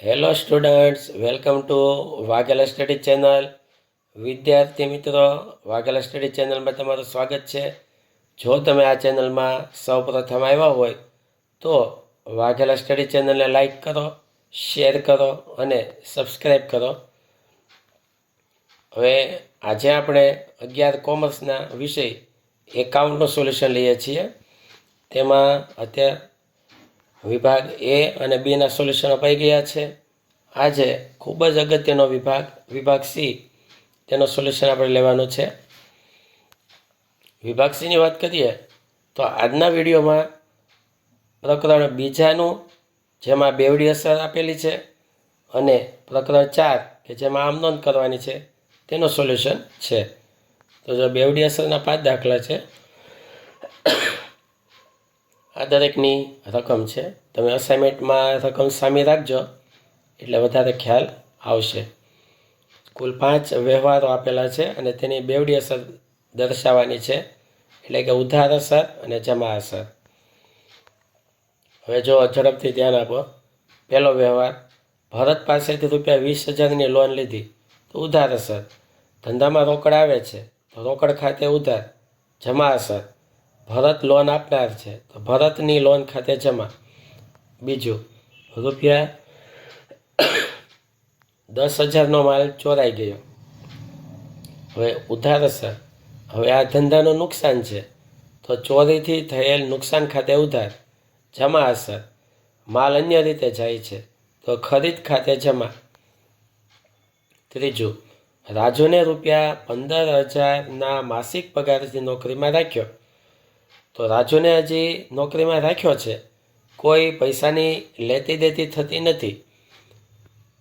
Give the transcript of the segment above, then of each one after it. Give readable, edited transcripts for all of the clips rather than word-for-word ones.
Hello students, welcome to Vaghela study channel. વિદ્યાર્થી મિત્રો, Vaghela study ચેનલમાં તમારું સ્વાગત છે. જો તમે આ ચેનલમાં સૌપ્રથમ આવ્યા હોય તો વાઘેલા સ્ટડી ચેનલને લાઈક કરો, શેર કરો અને સબસ્ક્રાઈબ કરો. હવે આજે આપણે 11 કોમર્સના વિષય એકાઉન્ટનું સોલ્યુશન લઈએ છીએ. તેમાં અત્યારે વિભાગ એ અને બીના સોલ્યુશન અપાઈ ગયા છે. આજે ખૂબ જ અગત્યનો વિભાગ સી, તેનો સોલ્યુશન આપણે લેવાનું છે. વિભાગ સીની વાત કરીએ તો આજના વિડીયોમાં પ્રકરણ બીજાનું, જેમાં બેવડી અસર આપેલી છે, અને પ્રકરણ 4 કે જેમાં આમ નોંધ કરવાની છે, તેનો સોલ્યુશન છે. તો જો બેવડી અસરના 5 દાખલા છે. આ દરેકની રકમ છે. તમે અસાઇનમેન્ટમાં રકમ સામી રાખજો એટલે વધારે ખ્યાલ આવશે. કુલ 5 વ્યવહારો આપેલા છે અને તેની બેવડી અસર દર્શાવવાની છે, એટલે કે ઉધાર અસર અને જમા અસર. હવે જો ઝડપથી ધ્યાન આપો. પહેલો વ્યવહાર, ભરત પાસેથી ₹20,000ની લોન લીધી તો ઉધાર અસર. ધંધામાં રોકડ આવે છે તો રોકડ ખાતે ઉધાર. જમા અસર, ભરત લોન આપનાર છે તો ભરતની લોન ખાતે જમા. બીજું, ₹10,000નો માલ ચોરાઈ ગયો. હવે ઉધાર અસર, હવે આ ધંધાનું નુકસાન છે તો ચોરીથી થયેલ નુકસાન ખાતે ઉધાર. જમા અસર, માલ અન્ય રીતે જાય છે તો ખરીદ ખાતે જમા. ત્રીજું, રાજુને ₹15,000ના માસિક પગારથી નોકરીમાં રાખ્યો. તો રાજુને હજી નોકરીમાં રાખ્યો છે, કોઈ પૈસાની લેતી દેતી થતી નથી,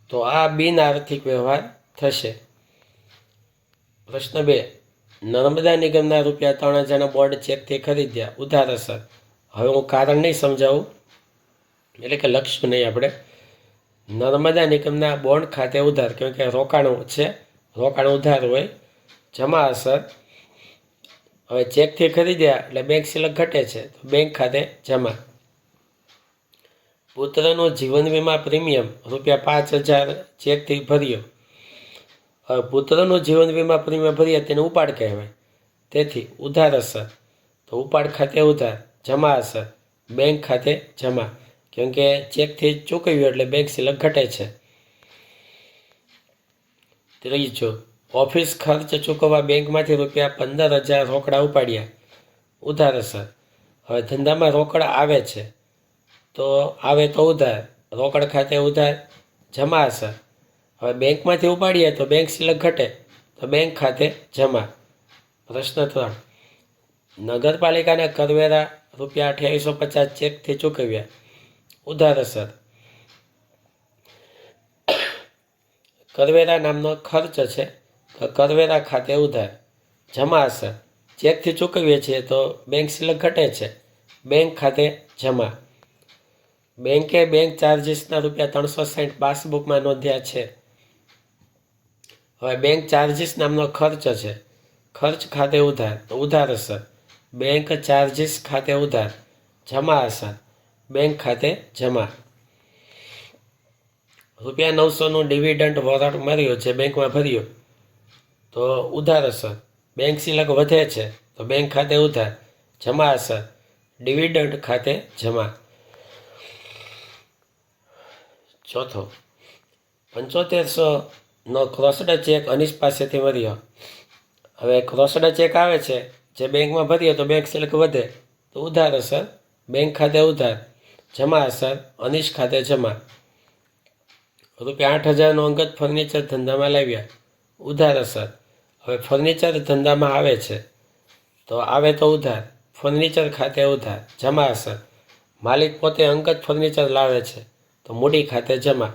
તો આ બિન આર્થિક વ્યવહાર થશે. પ્રશ્ન 2, નર્મદા નિગમના ₹3,000ના બોન્ડ ચેકથી ખરીદ્યા. ઉધાર અસર. હવે હું કારણ નહીં સમજાવું, એટલે કે લખશું નહીં આપણે. નર્મદા નિગમના બોન્ડ ખાતે ઉધાર, કેમ કે રોકાણ છે, રોકાણ ઉધાર હોય. જમા અસર, હવે ચેકથી ખરીદ્યા એટલે બેંક સિલક ઘટે છે તો બેંક ખાતે જમા. પુત્રનું જીવન વીમા પ્રીમિયમ ₹5,000 ચેકથી ભર્યો. હવે પુત્રનું જીવન વીમા પ્રીમિયમ ભરીએ તેને ઉપાડ કહેવાય, તેથી ઉધાર અસર. તો ઉપાડ ખાતે ઉધાર. જમા અસર, બેંક ખાતે જમા, કેમ કે ચેકથી ચૂકવ્યું એટલે બેંક સિલક ઘટે છે. ત્રીજું, ઓફિસ ખર્ચ ચૂકવવા બેંકમાંથી ₹15,000 રોકડા ઉપાડ્યા. ઉધાર અસર, હવે ધંધામાં રોકડ આવે છે તો ઉધાર, રોકડ ખાતે ઉધાર. જમા અસર, હવે બેંકમાંથી ઉપાડીએ તો બેંક સિલક ઘટે તો બેંક ખાતે જમા. પ્રશ્ન 3, નગરપાલિકાને કરવેરા ₹2850 ચેકથી ચૂકવ્યા. ઉધાર અસર, કરવેરા નામનો ખર્ચ છે તો કરવેરા ખાતે ઉધાર. જમા અસર, ચેકથી ચૂકવીએ છીએ તો બેંક સિલક ઘટે છે, બેંક ખાતે જમા. બેંકે બેંક ચાર્જીસના ₹360 પાસબુકમાં નોંધ્યા છે. હવે બેંક ચાર્જીસ નામનો ખર્ચ છે, ખર્ચ ખાતે ઉધાર, તો ઉધાર અસર, બેંક ચાર્જીસ ખાતે ઉધાર. જમા અસર, બેંક ખાતે જમા. ₹900નું ડિવિડન્ડ વોરંટ મળ્યો છે, બેંકમાં ભર્યો તો ઉધાર અસર, બેંક સિલક વધે છે તો બેંક ખાતે ઉધાર. જમા અસર, ડિવિડન્ડ ખાતે જમા. ચોથો, 7500નો ક્રોસ્ડ ચેક અનીશ પાસેથી મળ્યો. હવે ક્રોસ્ડ ચેક આવે છે, જે બેંકમાં ભરીએ તો બેંક સિલક વધે તો ઉધાર અસર, બેંક ખાતે ઉધાર. જમા અસર, અનીશ ખાતે જમા. ₹8,000નો અંગત ફર્નિચર ધંધામાં લાવ્યા. ઉધાર અસર, હવે ફર્નિચર ધંધામાં આવે છે તો ઉધાર, ફર્નિચર ખાતે ઉધાર. જમા અસર, માલિક પોતે અંગત ફર્નિચર લાવે છે તો મૂડી ખાતે જમા.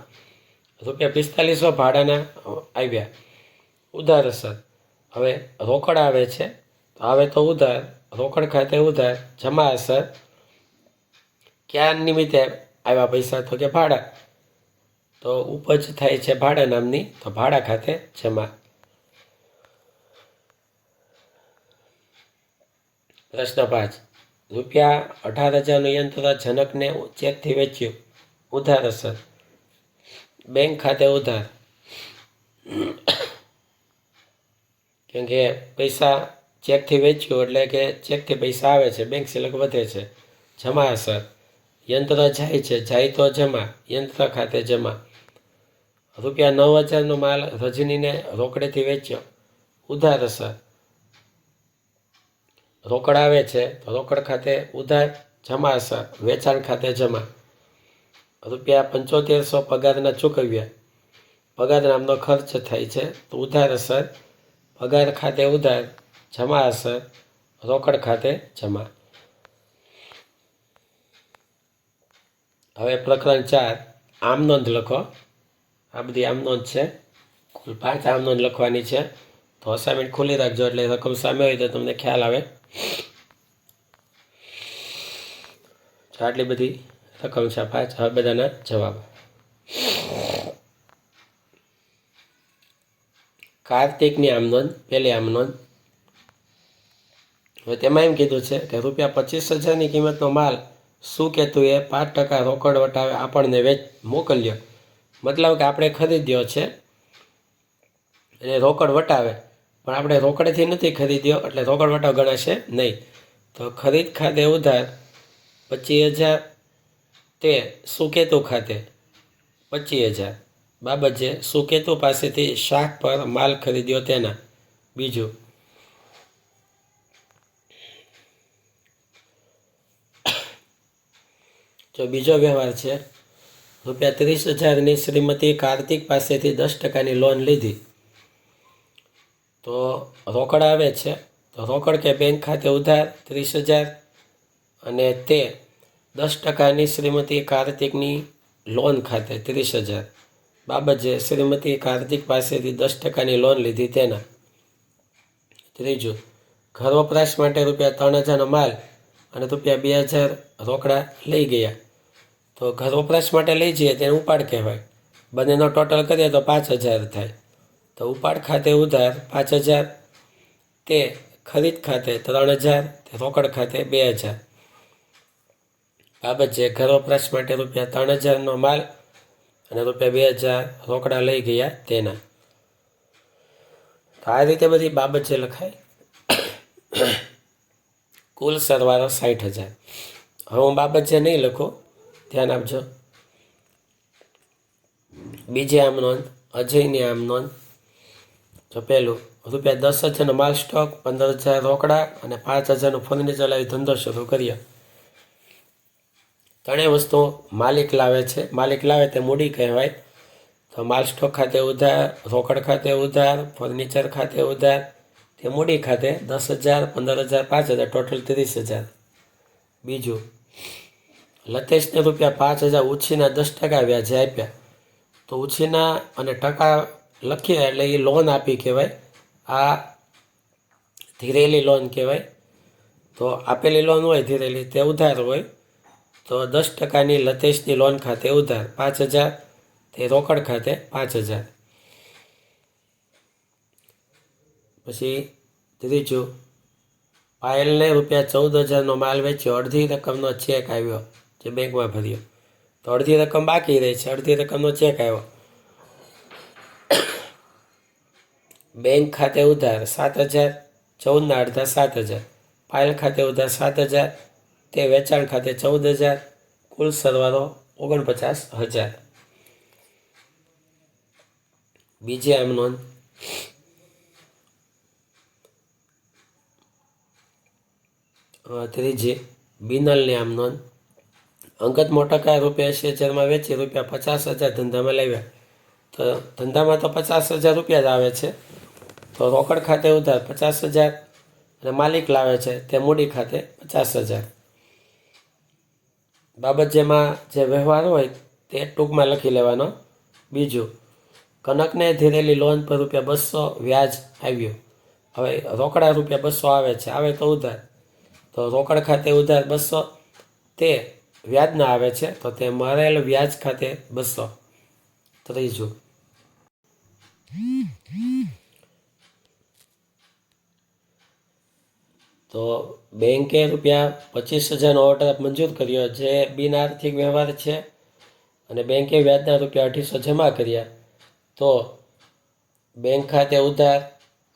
₹4500 ભાડાના આવ્યા. ઉધાર અસર, હવે રોકડ આવે છે તો ઉધાર, રોકડ ખાતે ઉધાર. જમા અસર, ક્યાં નિમિત્તે આવ્યા પૈસા, તો કે ભાડા, તો ઉપજ થાય છે ભાડા નામની, તો ભાડા ખાતે જમા. પ્રશ્ન 5, ₹18,000નું યંત્ર જનકને ચેકથી વેચ્યું. ઉધાર અસર, બેંક ખાતે ઉધાર, કેમ કે પૈસા ચેકથી વેચ્યું એટલે કે ચેકથી પૈસા આવે છે, બેંક સિલક વધે છે. જમા અસર, યંત્ર જાય છે, જાય તો જમા, યંત્ર ખાતે જમા. ₹9,000નો માલ રજનીને રોકડેથી વેચ્યો, ઉધાર અસર. રોકડ આવે છે તો રોકડ ખાતે ઉધાર, જમા અસર, વેચાણ ખાતે જમા. ₹7500 પગારના ચૂકવ્યા, પગાર નામનો ખર્ચ થાય છે તો ઉધાર અસર, પગાર ખાતે ઉધાર, જમા અસર, રોકડ ખાતે જમા. હવે પ્રકરણ 4, આમ નોંધ લખો. આ બધી આમ નોંધ છે, કુલ 5 આમ નોંધ લખવાની છે. તો અસાઇનમેન્ટ ખોલી રાખજો એટલે રકમ સામે હોય તો તમને ખ્યાલ આવે. આટલી બધી રકમ છે 5. હવે બધાના જવાબ. કાર્તિકની આમ નોંધ, પહેલી આમ નોંધ. હવે તેમાં એમ કીધું છે કે ₹25,000ની કિંમતનો માલ સુકેતુએ 5% રોકડ વટાવે આપણને મોકલ્યો. મતલબ કે આપણે ખરીદ્યો છે અને રોકડ વટાવે, પણ આપણે રોકડેથી નથી ખરીદ્યો એટલે રોકડ વટાવ ગણાશે નહીં. તો ખરીદ ખાતે ઉધાર 25,000, તે સુકેતુ ખાતે 25,000. બાબતે સુકેતુ પાસેથી શાક પર માલ ખરીદ્યો તેના. બીજું, જો બીજો વ્યવહાર છે, ₹30,000ની શ્રીમતી કાર્તિક પાસેથી 10%ની લોન લીધી. તો રોકડ આવે છે તો રોકડ કે બેંક ખાતે ઉધાર 30,000 અને તે 10%ની શ્રીમતી કાર્તિકની લોન ખાતે 30,000. બાબતે શ્રીમતી કાર્તિક પાસેથી 10%ની લોન લીધી તેના. ત્રીજું, ઘર વપરાશ માટે ₹3,000નો માલ અને ₹2,000 રોકડા લઈ ગયા. તો ઘર વપરાશ માટે લઈ જઈએ તેને ઉપાડ કહેવાય. બંનેનો ટોટલ કરીએ તો 5,000 થાય. તો ઉપાડ ખાતે ઉધાર 5,000, તે ખરીદ ખાતે 3,000, તે રોકડ ખાતે 2,000. બાબત છે ઘર વપરાશ માટે ₹3,000નો માલ અને ₹2,000 રોકડા લઈ ગયા તેના. તો આ રીતે બધી બાબત છે લખાય. કુલ સરવાળો 60,000. હવે હું બાબત છે નહીં લખું, ધ્યાન આપજો. બીજી આમ નોંધ, અજયની આમ નોંધ. તો પહેલું, ₹10,000નો માલ સ્ટોક, 15,000 રોકડા અને 5,000નું ફર્નિચર લાવી ધંધો શરૂ કર્યો. ત્રણેય વસ્તુ માલિક લાવે છે, માલિક લાવે તે મૂડી કહેવાય. તો માલ સ્ટોક ખાતે ઉધાર, રોકડ ખાતે ઉધાર, ફર્નિચર ખાતે ઉધાર, તે મૂડી ખાતે 10,000, 15,000, 5,000, ટોટલ 30,000. બીજું, લતેશને ₹5,000 ઉછીના 10% વ્યાજે આપ્યા. તો ઉછીના અને ટકા લખીએ એટલે એ લોન આપી કહેવાય. આ ધીરેલી લોન કહેવાય. તો આપેલી લોન હોય ધીરેલી તે ઉધાર હોય. તો 10%ની લતેશની લોન ખાતે ઉધાર 5,000, તે રોકડ ખાતે 5,000. પછી ત્રીજું, પાયલને ₹14,000નો માલ વેચ્યો, અડધી રકમનો ચેક આવ્યો જે બેંકમાં ભર્યો. તો અડધી રકમ બાકી રહી છે, અડધી રકમનો ચેક આવ્યો. બેંક ખાતે ઉધાર 7,000, 14ના અડધા 7,000. પાયલ ખાતે ઉધાર 7,000, તે વેચાણ ખાતે 14,000. કુલ સરવાળો 49,000. બીજી આમ નોંધ, ત્રીજી બિનલની આમ નોંધ. અંગત મોટરકાર ₹80,000માં વેચી ₹50,000 ધંધામાં લાવ્યા. તો ધંધામાં તો ₹50,000 જ આવે છે. તો રોકડ ખાતે ઉધાર 50,000 અને માલિક લાવે છે તે મૂડી ખાતે 50,000. બાબત જેમાં જે વ્યવહાર હોય તે ટૂંકમાં લખી લેવાનો. બીજું, કનકને ધીરેલી લોન પર ₹200 વ્યાજ આવ્યું. હવે રોકડા ₹200 આવે છે, આવે તો ઉધાર. તો રોકડ ખાતે ઉધાર 200, તે વ્યાજના આવે છે તો તે મરેલ વ્યાજ ખાતે 200. ત્રીજું, તો બેંકે ₹25,000નો ઓવરડ્રાફ્ટ મંજૂર કર્યો જે બિન આર્થિક વ્યવહાર છે અને બેંકે વ્યાજના રૂપિયા 250 જમા કર્યા તો બેંક ખાતે ઉધાર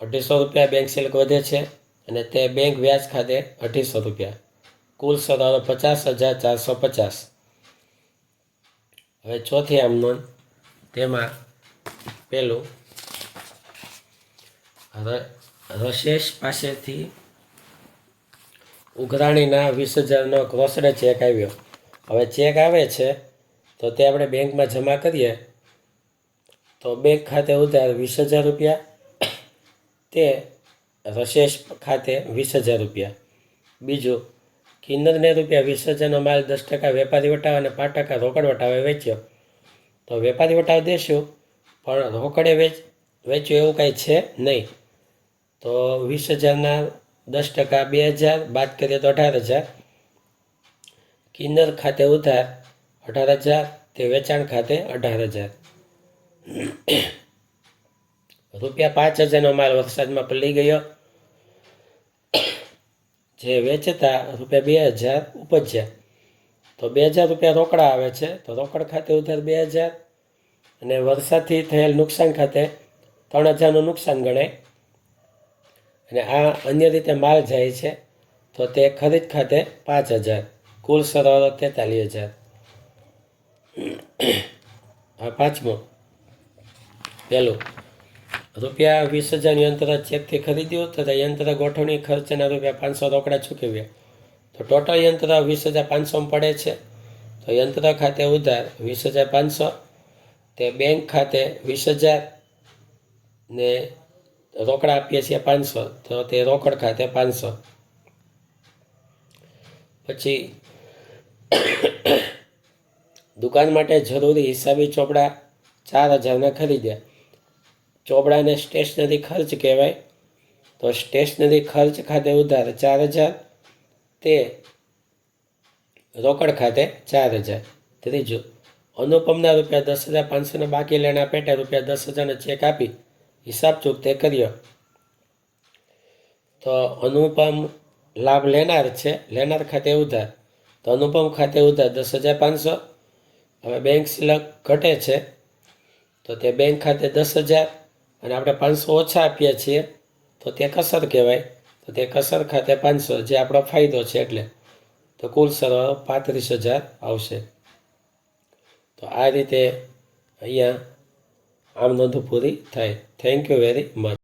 250 રૂપિયા બેંક સિલક વધે છે અને તે બેંક વ્યાજ ખાતે 250 રૂપિયા, કુલ સરવાળો 50,450. હવે ચોથી આમ નોંધ, તેમાં પેલું રશેશ પાસેથી ઉઘરાણીના 20,000નો ગ્રોસરે ચેક આવ્યો. હવે ચેક આવે છે તો તે આપણે બેંકમાં જમા કરીએ તો બેંક ખાતે ઉધાર 20,000 રૂપિયા, તે રશેશ ખાતે 20,000 રૂપિયા. બીજું, કિન્નરને રૂપિયા 20,000નો માલ 10% વેપારી વટાવ અને 5% રોકડ વટાવે વેચ્યો. તો વેપારી વટાવ દેશું પણ રોકડે વેચ્યું એવું કાંઈ છે નહીં. તો 20,000ના 10% 2,000 બાદ કરીએ તો 18,000. કિન્નર ખાતે ઉધાર 18,000, તે વેચાણ ખાતે 18,000. રૂપિયા 5,000નો માલ વરસાદમાં પલળી ગયો, જે વેચતા રૂપિયા 2,000 ઉપજ્યા. તો 2,000 રૂપિયા રોકડા આવે છે, તો રોકડ ખાતે ઉધાર 2,000 અને વરસાદથી થયેલ નુકસાન ખાતે 3,000નું નુકસાન ગણાય. અને આ અન્ય રીતે માલ જાય છે તો તે ખરીદ ખાતે 5,000, કુલ સરવાળો 43,000. આ પાંચમો, પહેલું, રૂપિયા 20,000 યંત્ર ચેકથી ખરીદ્યું તથા યંત્ર ગોઠવણી ખર્ચના રૂપિયા 500 રોકડા ચૂકવ્યા. તો ટોટલ યંત્ર 20,500 પડે છે. તો યંત્ર ખાતે ઉધાર 20,500, તે બેંક ખાતે 20,000 ને રોકડા આપીએ છીએ 500, તો તે રોકડ ખાતે 500. પછી દુકાન માટે જરૂરી હિસાબી ચોપડા 4,000ના ખરીદ્યા. ચોપડાને સ્ટેશનરી ખર્ચ કહેવાય. તો સ્ટેશનરી ખર્ચ ખાતે ઉધાર 4,000, તે રોકડ ખાતે 4,000. ત્રીજું, અનુપમના રૂપિયા 10,500 બાકી લેણા પેટે રૂપિયા 10,000નો ચેક આપી હિસાબ ચૂકતે કર્યો. તો અનુપમ લાભ લેનાર છે, લેનાર ખાતે ઉધાર. તો અનુપમ ખાતે ઉધાર 10,500. હવે બેંક સિલક ઘટે છે તો તે બેંક ખાતે 10,000 અને આપણે 500 ઓછા આપીએ છીએ તો તે કસર કહેવાય. તો તે કસર ખાતે 500, જે આપણો ફાયદો છે એટલે. તો કુલ સરવાળો 35,000 આવશે. તો આ રીતે અહીંયા આમ નોંધ પૂરી થાય. Thank you very much.